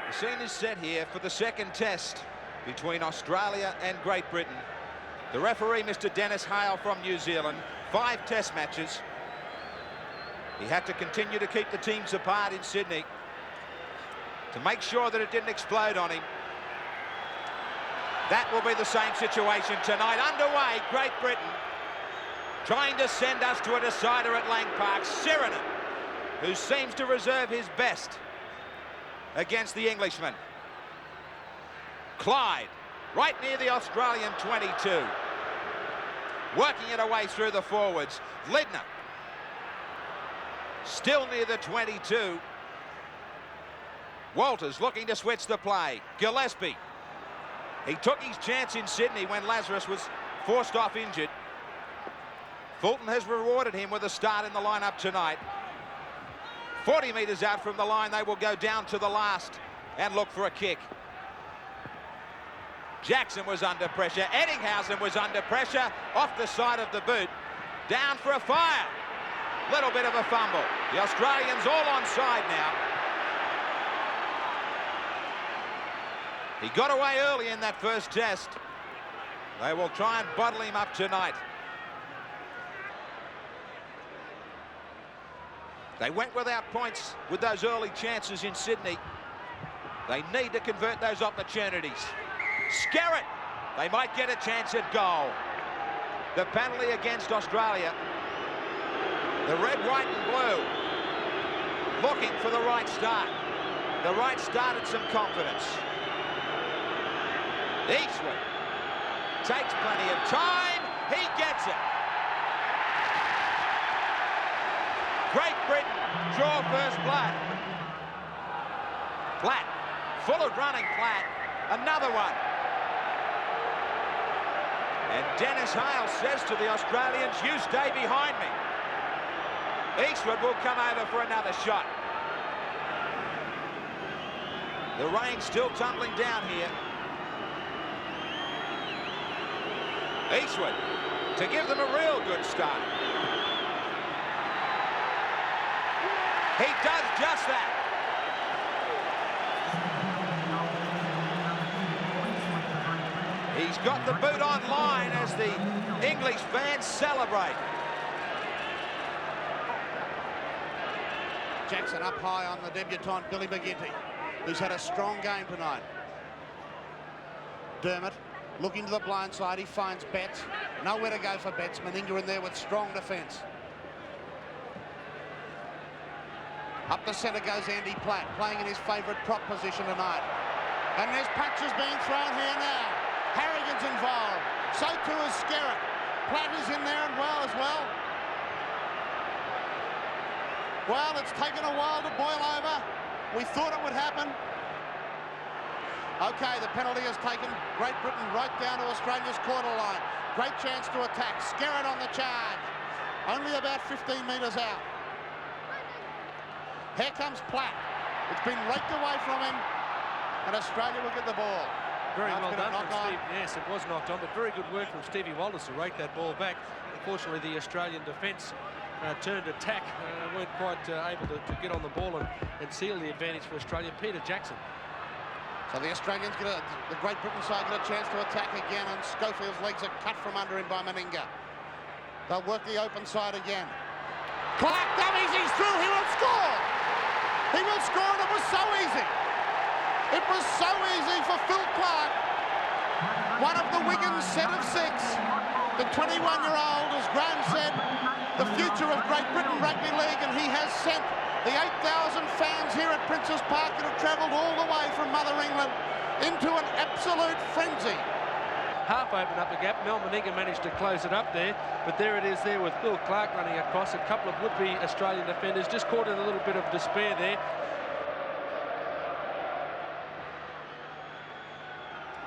The scene is set here for the second test between Australia and Great Britain. The referee, Mr. Dennis Hale from New Zealand, 5 test matches. He had to continue to keep the teams apart in Sydney to make sure that it didn't explode on him. That will be the same situation tonight. Underway, Great Britain trying to send us to a decider at Lang Park. Sheridan, who seems to reserve his best against the Englishman. Clyde, right near the Australian 22. Working it away through the forwards. Lidner, still near the 22. Walters looking to switch the play. Gillespie. He took his chance in Sydney when Lazarus was forced off injured. Fulton has rewarded him with a start in the lineup tonight. 40 metres out from the line, they will go down to the last and look for a kick. Jackson was under pressure. Eddinghausen was under pressure. Off the side of the boot. Down for a fire. Little bit of a fumble. The Australians all onside now. He got away early in that first test. They will try and bottle him up tonight. They went without points with those early chances in Sydney. They need to convert those opportunities. Skerritt, they might get a chance at goal. The penalty against Australia. The red, white and blue looking for the right start. The right start and some confidence. Eastwood takes plenty of time. He gets it. Great Britain draw first blood. Platt, full of running Platt. Another one. And Dennis Hale says to the Australians, you stay behind me. Eastwood will come over for another shot. The rain still tumbling down here. Eastwood to give them a real good start. He does just that. He's got the boot on line as the English fans celebrate. Jackson up high on the debutant Billy McGinty, who's had a strong game tonight. Dermott looking to the blind side. He finds Betts. Nowhere to go for Betts. Meninga in there with strong defence. Up the centre goes Andy Platt, playing in his favourite prop position tonight. And there's punches being thrown here now. Harrigan's involved. So too is Skerritt. Platt is in there and well as well. Well, it's taken a while to boil over. We thought it would happen. Okay, the penalty has taken Great Britain right down to Australia's quarter line. Great chance to attack. Skerritt on the charge. Only about 15 metres out. Here comes Platt. It's been raked away from him, and Australia will get the ball. Very well done from Steve. Yes, it was knocked on, but very good work from Stevie Walters to rake that ball back. Unfortunately, the Australian defence turned attack, weren't quite able to get on the ball and seal the advantage for Australia. Peter Jackson. So the Australians the Great Britain side get a chance to attack again, and Schofield's legs are cut from under him by Meninga. They'll work the open side again. Clark dummies, he's through, he will score! He will score, and it was so easy. It was so easy for Phil Clark. One of the Wiggins set of 6. The 21-year-old, as Graham said, the future of Great Britain Rugby League, and he has sent the 8,000 fans here at Princes Park that have travelled all the way from Mother England into an absolute frenzy. Half opened up the gap. Mel Meninga managed to close it up there, but there it is there with Phil Clark running across. A couple of would-be Australian defenders just caught in a little bit of despair there.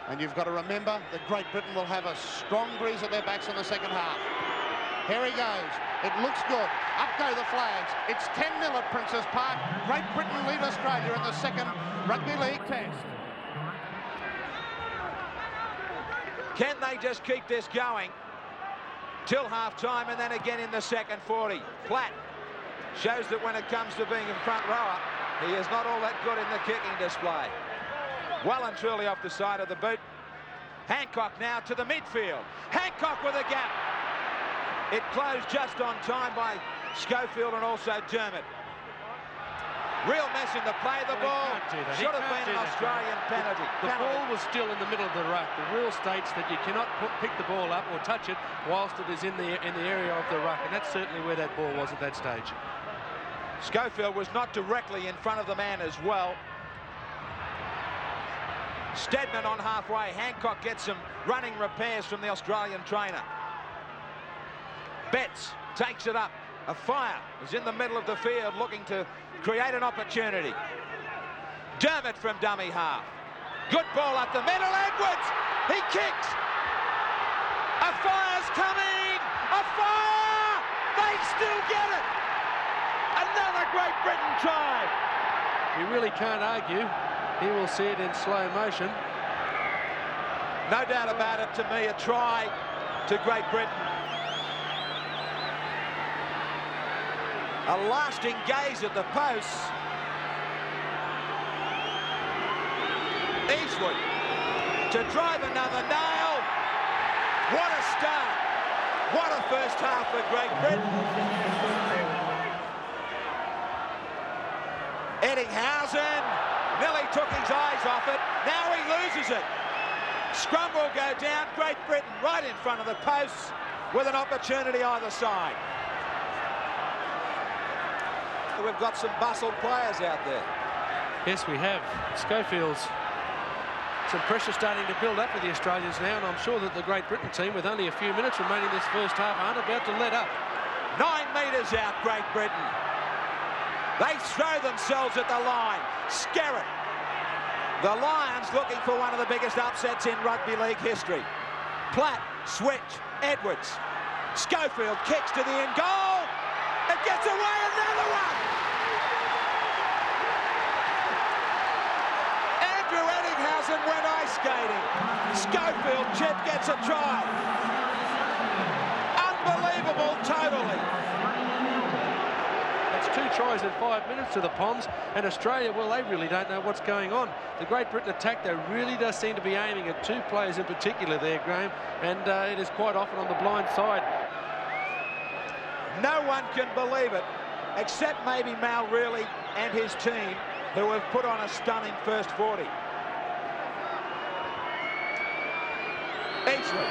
And you've got to remember that Great Britain will have a strong breeze at their backs in the second half. Here he goes. It looks good. Up go the flags. It's 10-0 at Princes Park. Great Britain lead Australia in the second Rugby League test. Can they just keep this going till half-time and then again in the second 40? Platt shows that when it comes to being a front rower, He is not all that good in the kicking display. Well and truly off the side of the boot. Hancock now to the midfield. Hancock with a gap. It closed just on time by Schofield and also Dermott. Real mess in the play. The ball should have been an Australian penalty. The ball was still in the middle of the ruck. The rule states that you cannot pick the ball up or touch it whilst it is in the area of the ruck, and that's certainly where that ball was at that stage. Schofield was not directly in front of the man as well. Stedman on halfway. Hancock gets some running repairs from the Australian trainer. Betts takes it up. A fire is in the middle of the field looking to create an opportunity. Dermott from dummy half. Good ball up the middle. Edwards, he kicks. A fire's coming. A fire. They still get it. Another Great Britain try. You really can't argue. He will see it in slow motion. No doubt about it, to me, a try to Great Britain. A lasting gaze at the posts. Eastwood to drive another nail. What a start. What a first half for Great Britain. Eddinghausen nearly took his eyes off it. Now he loses it. Scrum will go down. Great Britain right in front of the posts with an opportunity either side. We've got some bustled players out there. Yes, we have. Schofield's some pressure starting to build up for the Australians now, and I'm sure that the Great Britain team, with only a few minutes remaining this first half, aren't about to let up. 9 metres out, Great Britain. They throw themselves at the line. Skerritt. The Lions looking for one of the biggest upsets in rugby league history. Platt, switch, Edwards. Schofield kicks to the end goal. It gets away, another one. Andrew Eddinghausen went ice skating. Schofield chip gets a try. Unbelievable, totally. It's 2 tries in 5 minutes to the Poms, and Australia, well, they really don't know what's going on. The Great Britain attack, they really does seem to be aiming at 2 players in particular there, Graham, and it is quite often on the blind side. No one can believe it, except maybe Mal Reilly and his team, who have put on a stunning first 40. Eastwood.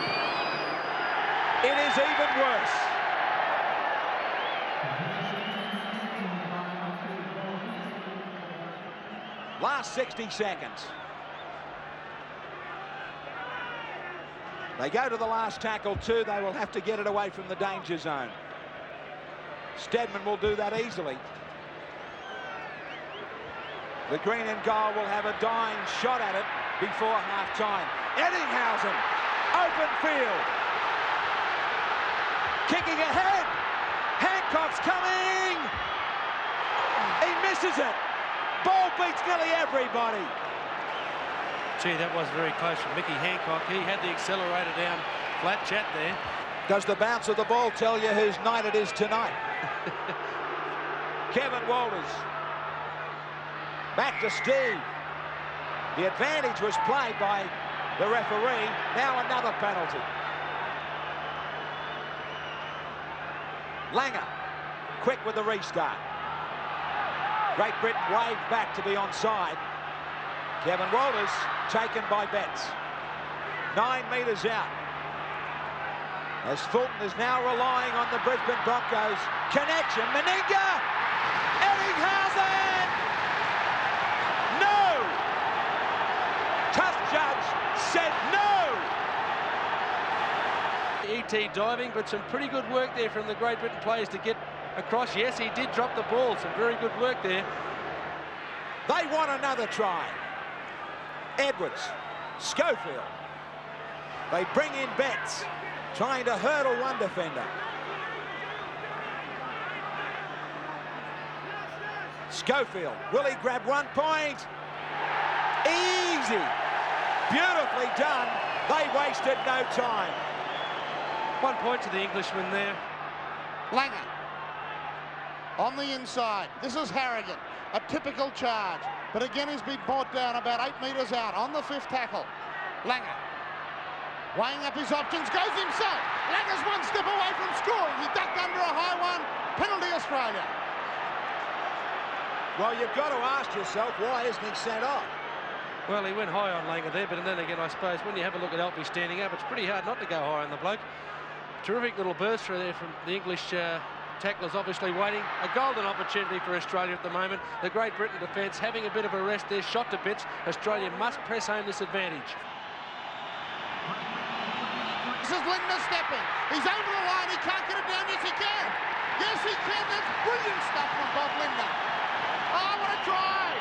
It is even worse. Last 60 seconds. They go to the last tackle too. They will have to get it away from the danger zone. Stedman will do that easily. The green and gold will have a dying shot at it before half-time. Eddinghausen, open field. Kicking ahead. Hancock's coming. He misses it. Ball beats nearly everybody. Gee, that was very close from Mickey Hancock. He had the accelerator down flat chat there. Does the bounce of the ball tell you whose night it is tonight? Kevin Walters. Back to Steve. The advantage was played by the referee. Now another penalty. Langer, quick with the restart. Great Britain waved back to be onside. Kevin Walters taken by Betts. 9 metres out. As Fulton is now relying on the Brisbane Broncos. Connection, Meninga! Eddinghausen! No! Tough judge said no! E.T. diving, but some pretty good work there from the Great Britain players to get across. Yes, he did drop the ball. Some very good work there. They want another try. Edwards, Schofield. They bring in Betts, trying to hurdle one defender. Schofield, will he grab 1 point? Easy. Beautifully done. They wasted no time. 1 point to the Englishman there. Langer on the inside. This is Harrigan. A typical charge. But again, he's been brought down about 8 metres out on the 5th tackle. Langer. Weighing up his options, goes himself. Langer's one step away from scoring. He ducked under a high one. Penalty Australia. Well, you've got to ask yourself, why isn't he sent off? Well, he went high on Langer there, but then again, I suppose when you have a look at Alfie standing up, it's pretty hard not to go high on the bloke. Terrific little burst through there from the English tacklers, obviously waiting. A golden opportunity for Australia at the moment. The Great Britain defence having a bit of a rest there, shot to bits. Australia must press home this advantage. This is Lindner stepping. He's over the line. He can't get it down. Yes, he can. Yes, he can. That's brilliant stuff from Bob Lindner. Oh, what a try!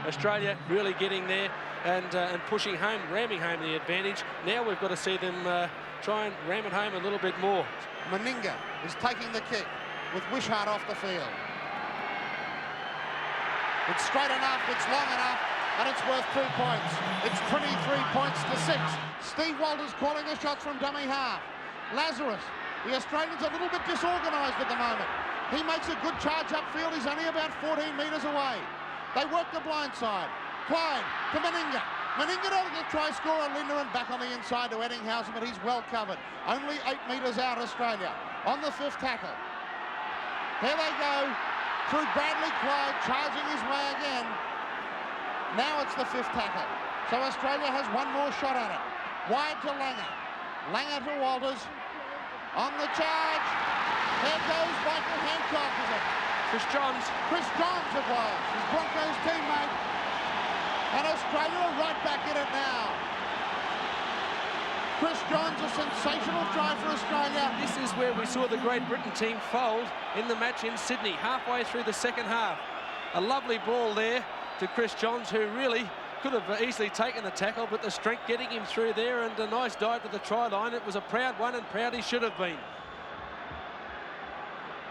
Australia really getting there and pushing home, ramming home the advantage. Now we've got to see them try and ram it home a little bit more. Meninga is taking the kick with Wishart off the field. It's straight enough, it's long enough, and it's worth 2 points. It's 23 points to 6. Steve Walters calling the shots from dummy half. Lazarus, the Australians a little bit disorganised at the moment. He makes a good charge upfield. He's only about 14 metres away. They work the blind side. Klein to Meninga. Meninga to the try scorer, Lindner, and back on the inside to Eddinghausen, but he's well covered. Only 8 metres out, Australia. On the 5th tackle. Here they go through Bradley Clyde, charging his way again. Now it's the 5th tackle. So Australia has one more shot at it. Wide to Langer. Langer to Walters. On the charge. There goes Michael Hancock, is it? Chris Johns. Chris Johns it was, his Broncos teammate. And Australia are right back in it now. Chris Johns, a sensational try for Australia. This is where we saw the Great Britain team fold in the match in Sydney, halfway through the second half. A lovely ball there to Chris Johns, who really could have easily taken the tackle, but the strength getting him through there, and a nice dive to the try line. It was a proud one, and proud he should have been.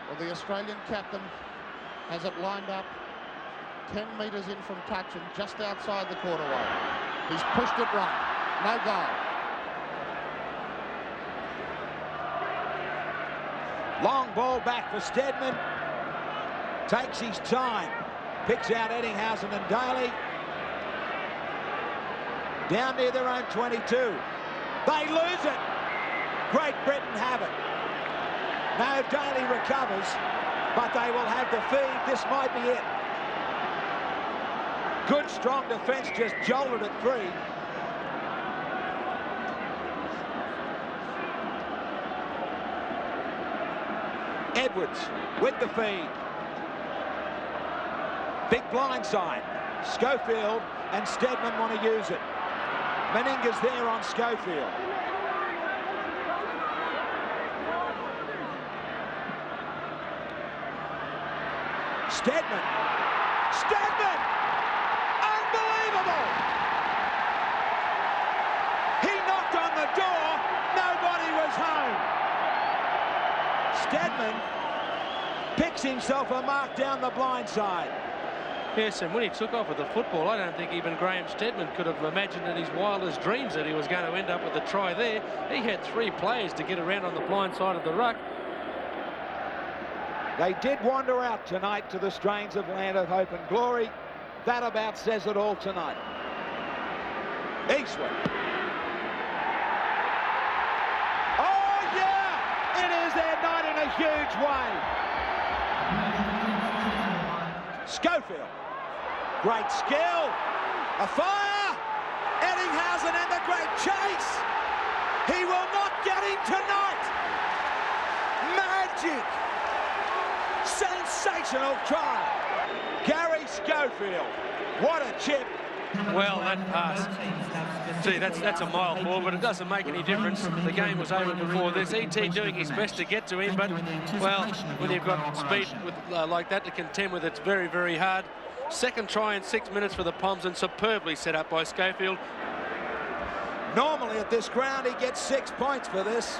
Well, the Australian captain has it lined up 10 metres in from touch and just outside the quarter line. He's pushed it right. No goal. Long ball back for Steadman. Takes his time. Picks out Eddinghausen and Daly. Down near their own 22. They lose it. Great Britain have it. No, Daly recovers, but they will have the feed. This might be it. Good, strong defence, just jolted it free. Edwards with the feed. Big blindside. Schofield and Steadman want to use it. Meninga's there on Schofield. Steadman. Steadman! Unbelievable! He knocked on the door. Nobody was home. Steadman picks himself a mark down the blind side. Yes, and when he took off with the football, I don't think even Graham Steadman could have imagined in his wildest dreams that he was going to end up with a try there. He had 3 players to get around on the blind side of the ruck. They did wander out tonight to the strains of Land of Hope and Glory. That about says it all tonight. Eastwood. Oh, yeah! It is their night in a huge way. Schofield. Great skill. A fire. Eddinghausen and the great chase. He will not get him tonight. Magic. Sensational try. Gary Schofield. What a chip. Well, that pass. Gee, that's a mile forward, but it doesn't make any difference. The game was over before this. E.T. doing his best to get to him, but, well, when you've got speed with, like that to contend with, it's very, very hard. Second try in 6 minutes for the Poms, and superbly set up by Schofield. Normally at this ground, he gets 6 points for this.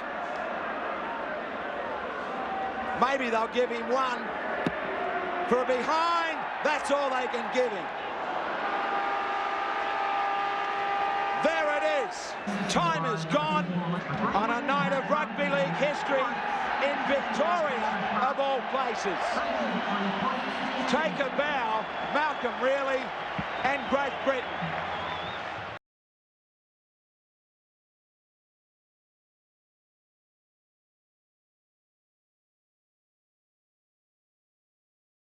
Maybe they'll give him 1 for a behind. That's all they can give him. There it is. Time is gone on a night of rugby league history. in Victoria, of all places. Take a bow, Malcolm really, and Great Britain.